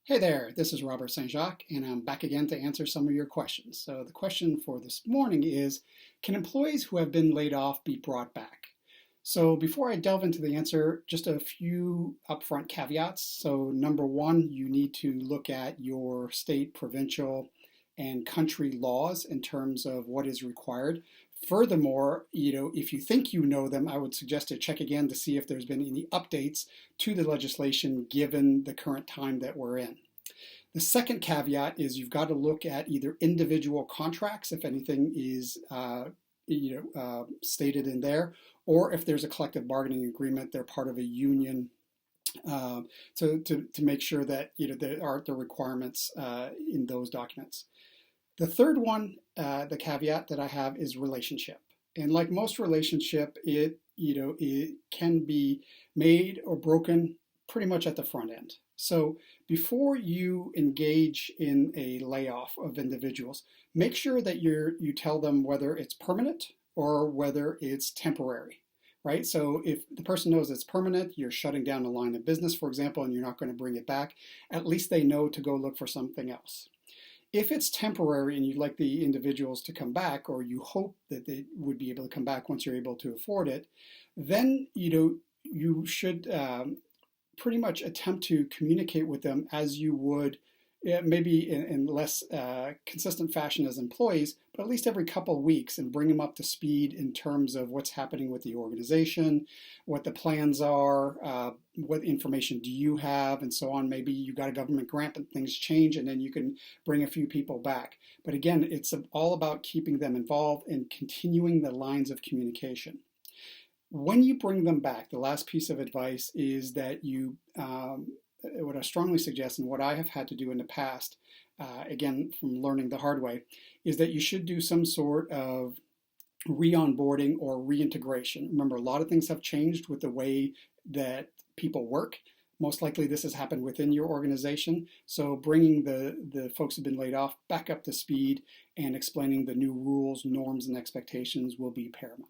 Hey there, this is Robert St-Jacques, and I'm back again to answer some of your questions. So the question for this morning is, can employees who have been laid off be brought back? So before I delve into the answer, just a few upfront caveats. So number one, you need to look at your state, provincial, and country laws in terms of what is required. Furthermore, if you think you know them, I would suggest to check again to see if there's been any updates to the legislation given the current time that we're in. The second caveat is you've got to look at either individual contracts, if anything is stated in there, or if there's a collective bargaining agreement, they're part of a union. To make sure that there aren't the requirements in those documents. The third one, the caveat that I have is relationship. And like most relationship, it can be made or broken pretty much at the front end. So before you engage in a layoff of individuals, make sure that you tell them whether it's permanent or whether it's temporary. Right? So if the person knows it's permanent, you're shutting down a line of business, for example, and you're not going to bring it back, at least they know to go look for something else. If it's temporary and you'd like the individuals to come back, or you hope that they would be able to come back once you're able to afford it, then you should pretty much attempt to communicate with them as you would maybe in less consistent fashion as employees, but at least every couple of weeks, and bring them up to speed in terms of what's happening with the organization, what the plans are, what information do you have, and so on. Maybe you got a government grant and things change, and then you can bring a few people back. But again, it's all about keeping them involved and continuing the lines of communication. When you bring them back, the last piece of advice is that what I strongly suggest, and what I have had to do in the past, again, from learning the hard way, is that you should do some sort of re-onboarding or reintegration. Remember, a lot of things have changed with the way that people work. Most likely this has happened within your organization. So bringing the folks who've been laid off back up to speed and explaining the new rules, norms, and expectations will be paramount.